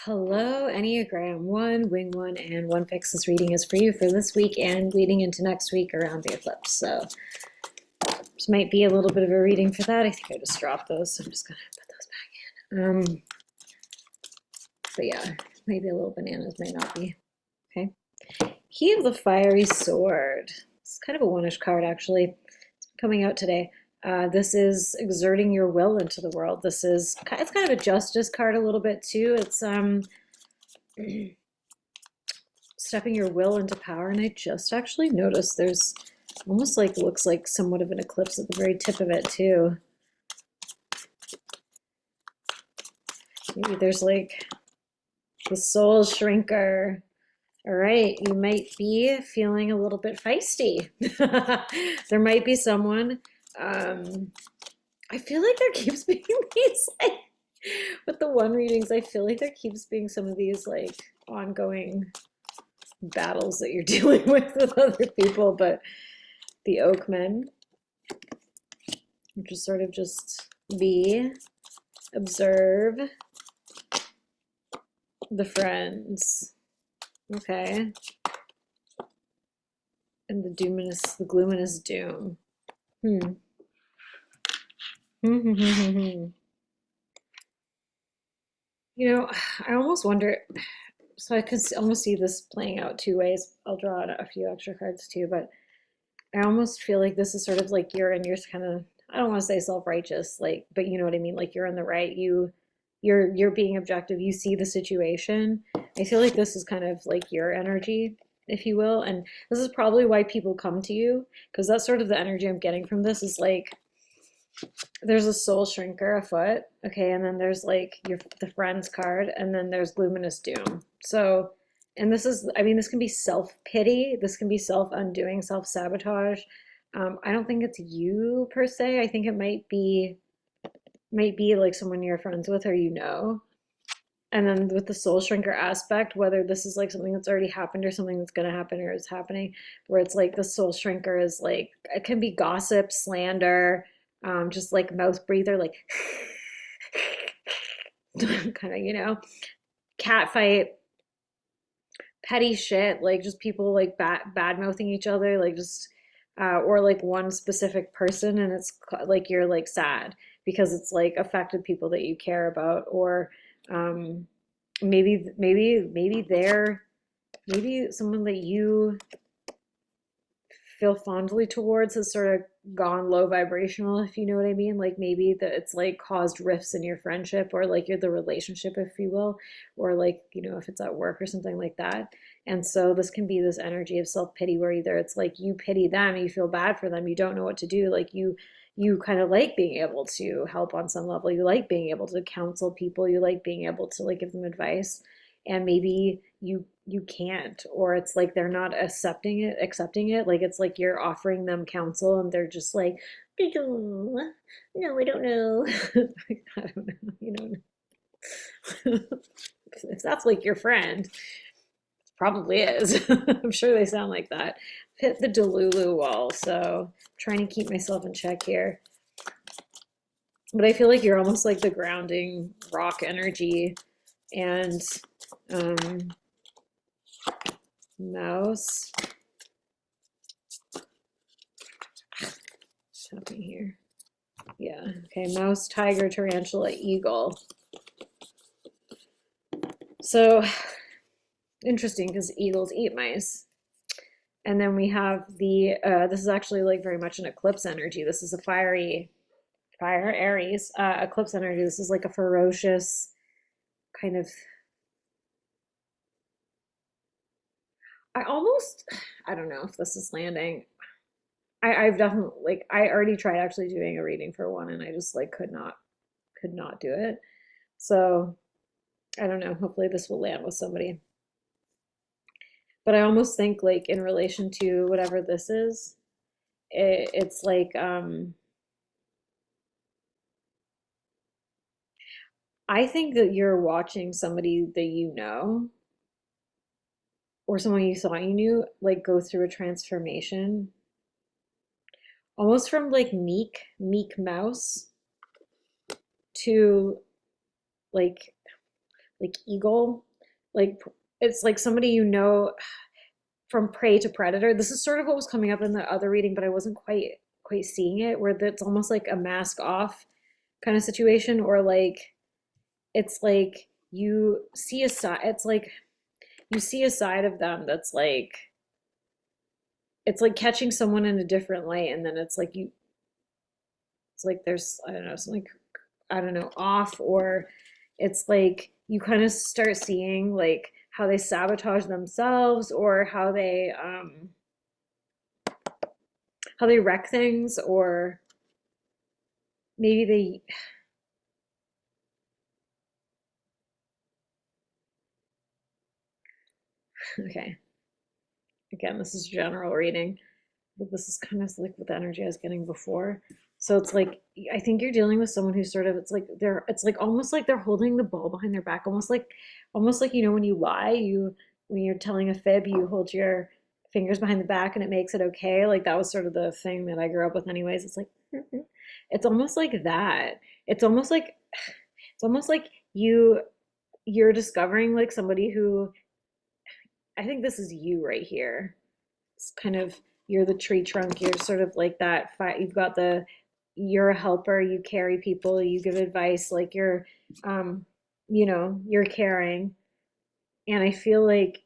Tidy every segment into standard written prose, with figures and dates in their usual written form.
Hello, Enneagram 1, Wing 1, and 1 Fix. This reading is for you for this week and leading into next week around the eclipse. So this might be a little bit of a reading for that. I think I just dropped those, so I'm just going to put those back in. But yeah, maybe a little bananas, might not be. Okay. Key of the Fiery Sword. It's kind of a one-ish card, actually. It's coming out today. This is exerting your will into the world. It's kind of a justice card a little bit too. It's stepping your will into power. And I just actually noticed there's almost like looks like somewhat of an eclipse at the very tip of it too. Maybe there's like the soul shrinker. All right, you might be feeling a little bit feisty. There might be someone. I feel like there keeps being these like with the one readings. I feel like there keeps being some of these like ongoing battles that you're dealing with other people. But the Oakmen, which is sort of just be, observe, the Friends. Okay. And the gloominous doom. You know, I almost wonder, so I could almost see this playing out two ways. I'll draw a few extra cards too, but I almost feel like this is sort of like you're kind of, I don't want to say self-righteous, like, but you know what I mean? Like you're in the right, you're being objective, you see the situation. I feel like this is kind of like your energy, if you will, and this is probably why people come to you, because that's sort of the energy I'm getting from this is like there's a soul shrinker afoot, okay, and then there's like the Friends card, and then there's luminous doom. So, and this is, I mean, this can be self-pity, this can be self-undoing, self-sabotage. I don't think it's you per se. I think it might be like someone you're friends with or you know. And then with the soul shrinker aspect, whether this is like something that's already happened or something that's going to happen or is happening, where it's like the soul shrinker is like, it can be gossip, slander, just like mouth breather, like kind of, cat fight, petty shit, like just people like bad mouthing each other, like just, or like one specific person, and it's like you're like sad because it's like affected people that you care about, or maybe someone that you feel fondly towards has sort of gone low vibrational, if you know what I mean. Like maybe that it's like caused rifts in your friendship or like the relationship, if you will, or like, if it's at work or something like that. And so this can be this energy of self-pity where either it's like you pity them, you feel bad for them, you don't know what to do, like you kind of like being able to help on some level, you like being able to counsel people, you like being able to like give them advice, and maybe you can't, or it's like they're not accepting it, like it's like you're offering them counsel and they're just like, no, I don't know. I don't know, if that's like your friend, probably is. I'm sure they sound like that. Hit the Delulu wall, so I'm trying to keep myself in check here. But I feel like you're almost like the grounding rock energy, and mouse. What's happening here? Yeah, okay, mouse, tiger, tarantula, eagle. So interesting because eagles eat mice. And then we have this is actually like very much an eclipse energy. This is a fire Aries eclipse energy. This is like a ferocious kind of, I don't know if this is landing. I've definitely, like, I already tried actually doing a reading for one and I just like could not do it. So I don't know. Hopefully this will land with somebody. But I almost think like in relation to whatever this is, it's like I think that you're watching somebody that you know or someone you thought you knew like go through a transformation, almost from like meek mouse to like like eagle, like it's like somebody you know from prey to predator. This is sort of what was coming up in the other reading, but I wasn't quite seeing it, where it's almost like a mask off kind of situation, or like it's like you see a side, it's like you see a side of them that's like it's like catching someone in a different light, and then it's like you it's like there's I don't know, something I don't know, off, or it's like you kind of start seeing like how they sabotage themselves, or how they wreck things, or maybe they okay. Again, this is general reading, but this is kind of like what the energy I was getting before. So it's like I think you're dealing with someone who's sort of it's like almost like they're holding the ball behind their back, almost like you know when you lie, you when you're telling a fib, you hold your fingers behind the back and it makes it okay. Like that was sort of the thing that I grew up with anyways. It's like it's almost like that. It's almost like it's almost like you're discovering like somebody who I think this is you right here. It's kind of you're the tree trunk. You're sort of like that. You've got the you're a helper. You carry people. You give advice. Like um, you're caring. And I feel like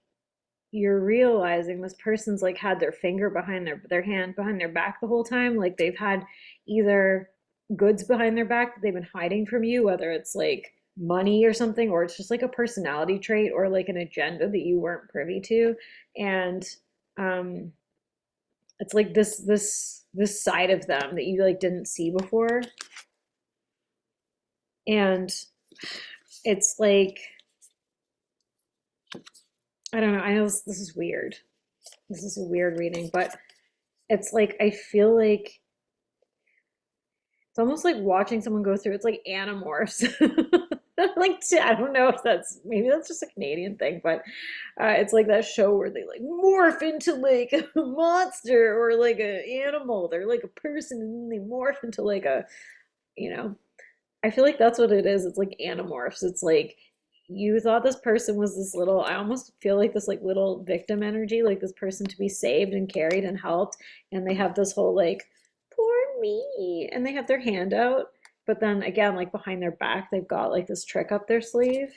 you're realizing this person's like had their finger behind their hand behind their back the whole time. Like they've had either goods behind their back that they've been hiding from you, whether it's like money or something, or it's just like a personality trait or like an agenda that you weren't privy to. And um it's like this side of them that you like didn't see before. And it's like I don't know, I know this is weird. This is a weird reading, but it's like I feel like it's almost like watching someone go through. It's like Animorphs. Like I don't know if that's maybe that's just a Canadian thing, but it's like that show where they like morph into like a monster or like an animal. They're like a person and then they morph into like a you know. I feel like that's what it is. It's like Animorphs. It's like you thought this person was this little. I almost feel like this like little victim energy, like this person to be saved and carried and helped, and they have this whole like poor me, and they have their hand out, but then again, like behind their back, they've got like this trick up their sleeve.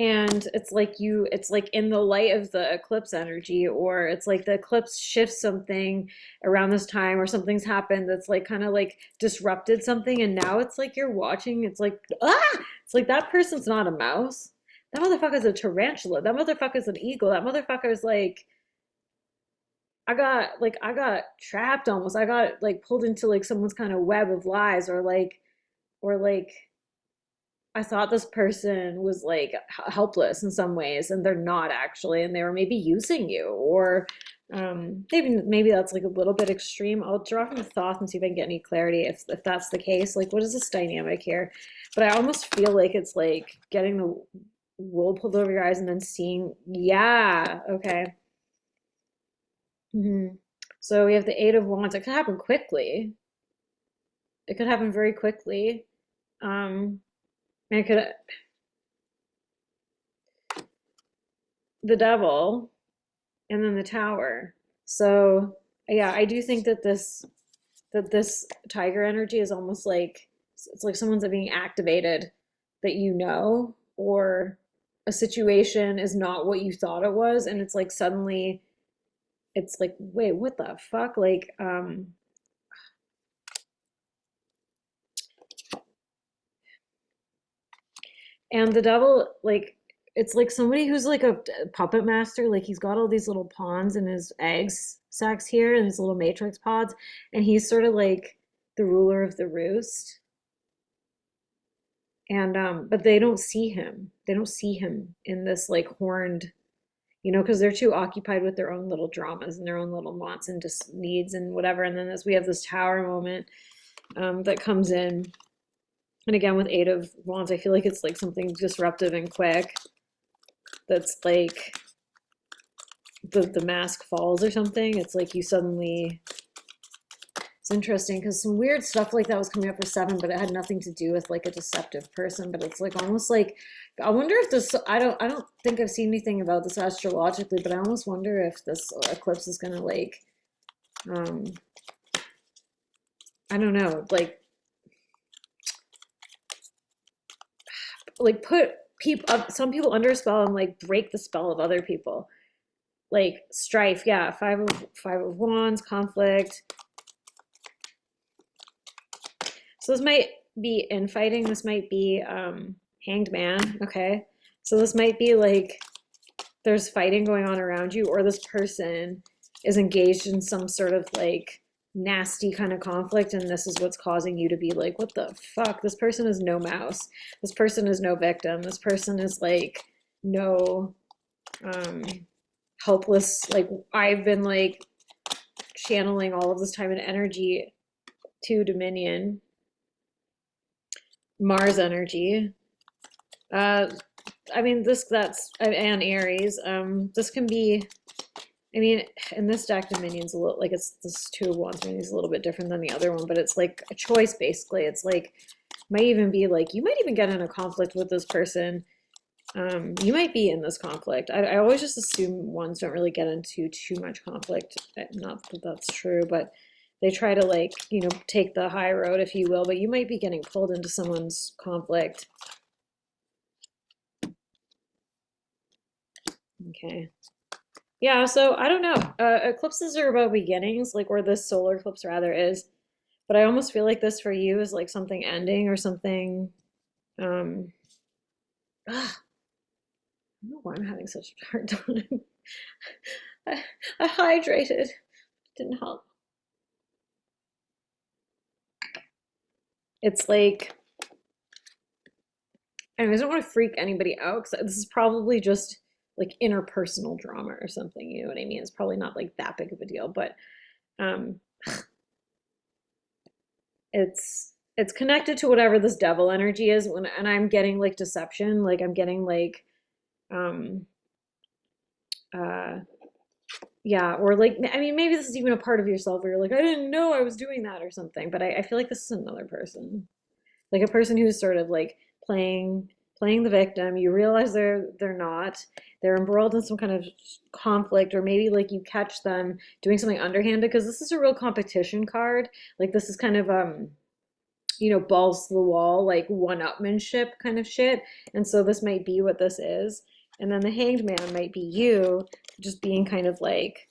And it's like in the light of the eclipse energy, or it's like the eclipse shifts something around this time, or something's happened that's like kind of like disrupted something, and now it's like you're watching, it's like it's like that person's not a mouse, that motherfucker's a tarantula, that motherfucker's an eagle, that motherfucker's like I got trapped almost. I got like pulled into like someone's kind of web of lies, or like I thought this person was like helpless in some ways, and they're not actually, and they were maybe using you, or maybe that's like a little bit extreme. I'll draw from the thoughts and see if I can get any clarity if that's the case. Like, what is this dynamic here? But I almost feel like it's like getting the wool pulled over your eyes and then seeing, yeah, okay. So we have the Eight of Wands. It could happen quickly. It could happen very quickly. And it could the Devil, and then the Tower. So yeah, I do think that this tiger energy is almost like it's like someone's being activated that you know, or a situation is not what you thought it was, and it's like suddenly it's like, wait, what the fuck? Like, and the devil, like, it's like somebody who's like a puppet master. Like he's got all these little pawns in his eggs sacs here, and these little matrix pods, and he's sort of like the ruler of the roost. And but they don't see him. They don't see him in this like horned, because they're too occupied with their own little dramas and their own little wants and just needs and whatever. And then as we have this tower moment that comes in, and again with Eight of Wands, I feel like it's like something disruptive and quick. That's like the mask falls or something. It's like you It's interesting because some weird stuff like that was coming up for seven, but it had nothing to do with like a deceptive person. But it's like almost like I wonder if this. I don't think I've seen anything about this astrologically, but I almost wonder if this eclipse is gonna um, I don't know, like put people up some people under a spell and like break the spell of other people. Like strife, yeah, five of wands, conflict. So this might be infighting. This might be hanged man. Okay. So this might be like there's fighting going on around you, or this person is engaged in some sort of like nasty kind of conflict, and this is what's causing you to be like, what the fuck? This person is no mouse. This person is no victim. This person is like no um helpless. Like I've been like channeling all of this time and energy to Dominion, Mars energy. I mean, that's and Aries. This can be. I mean, in this deck, Dominion's a little like it's this Two of Wands. Dominion's a little bit different than the other one, but it's like a choice basically. It's like might even be like you might even get in a conflict with this person. You might be in this conflict. I always just assume ones don't really get into too much conflict. Not that that's true, but they try to like, take the high road, if you will, but you might be getting pulled into someone's conflict. Okay. Yeah, so I don't know. Eclipses are about beginnings, like where this solar eclipse rather is. But I almost feel like this for you is like something ending or something. Ah, I don't know why I'm having such a hard time. I hydrated. Didn't help. It's like, anyways, I don't want to freak anybody out because this is probably just like interpersonal drama or something. You know what I mean? It's probably not like that big of a deal, but um, it's connected to whatever this devil energy is. And I'm getting like deception, like I'm getting like um uh yeah, or like I mean maybe this is even a part of yourself where you're like, I didn't know I was doing that or something, but I feel like this is another person. Like a person who's sort of like playing the victim. You realize they're not. They're embroiled in some kind of conflict, or maybe like you catch them doing something underhanded because this is a real competition card. Like this is kind of balls to the wall, like one-upmanship kind of shit. And so this might be what this is. And then the hanged man might be you just being kind of like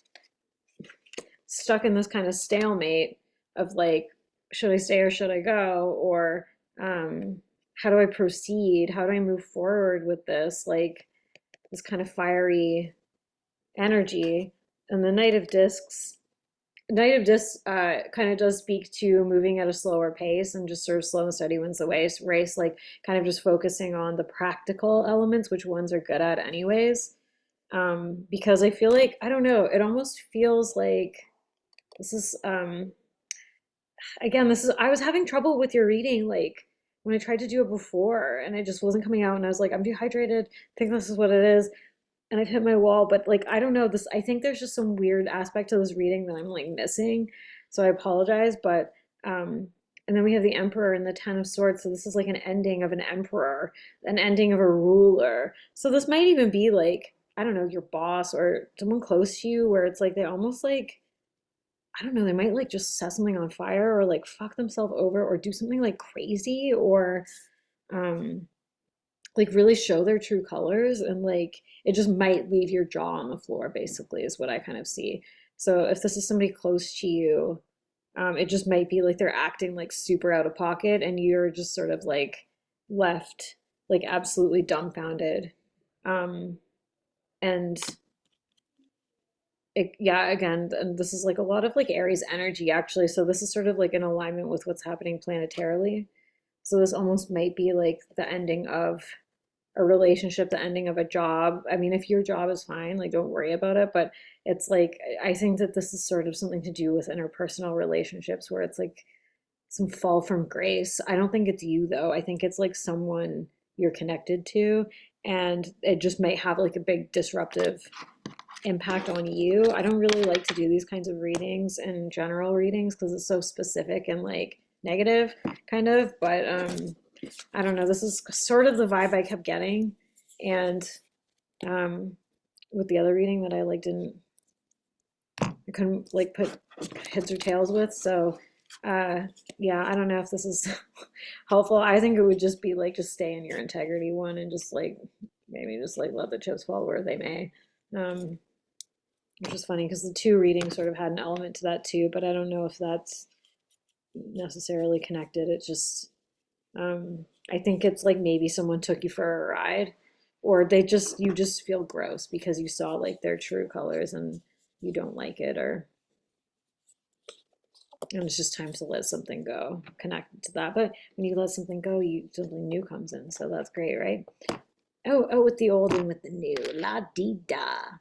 stuck in this kind of stalemate of like, should I stay or should I go? Or how do I proceed? How do I move forward with this? Like this kind of fiery energy. And the Knight of Discs kind of does speak to moving at a slower pace and just sort of slow and steady wins the race, like kind of just focusing on the practical elements, which ones are good at anyways. Because I feel like, I don't know, it almost feels like this is, again, I was having trouble with your reading, like when I tried to do it before and it just wasn't coming out and I was like, I'm dehydrated, I think this is what it is. And I've hit my wall, but like I don't know this. I think there's just some weird aspect to this reading that I'm like missing, so I apologize. But and then we have the Emperor and the Ten of Swords, so this is like an ending of an emperor, an ending of a ruler. So this might even be like I don't know your boss or someone close to you, where it's like they almost like I don't know they might like just set something on fire or like fuck themselves over or do something like crazy or um like really show their true colors and like it just might leave your jaw on the floor basically is what I kind of see. So if this is somebody close to you, it just might be like they're acting like super out of pocket and you're just sort of like left like absolutely dumbfounded. um and yeah, again, and this is like a lot of like Aries energy actually, so this is sort of like in alignment with what's happening planetarily. So this almost might be like the ending of a relationship, the ending of a job. I mean, if your job is fine, like don't worry about it. But it's like I think that this is sort of something to do with interpersonal relationships where it's like some fall from grace. I don't think it's you though. I think it's like someone you're connected to, and it just might have like a big disruptive impact on you. I don't really like to do these kinds of readings and general readings because it's so specific and like negative kind of, but I don't know. This is sort of the vibe I kept getting. And with the other reading that I like didn't, I couldn't like put heads or tails with. So yeah, I don't know if this is helpful. I think it would just be like just stay in your integrity one and just like maybe just like let the chips fall where they may. Um, which is funny because the two readings sort of had an element to that too, but I don't know if that's necessarily connected. It just I think it's like maybe someone took you for a ride, or they just you just feel gross because you saw like their true colors and you don't like it, or and it's just time to let something go connected to that. But when you let something go, you something new comes in, so that's great, right? Oh, with the old and with the new, la dee da.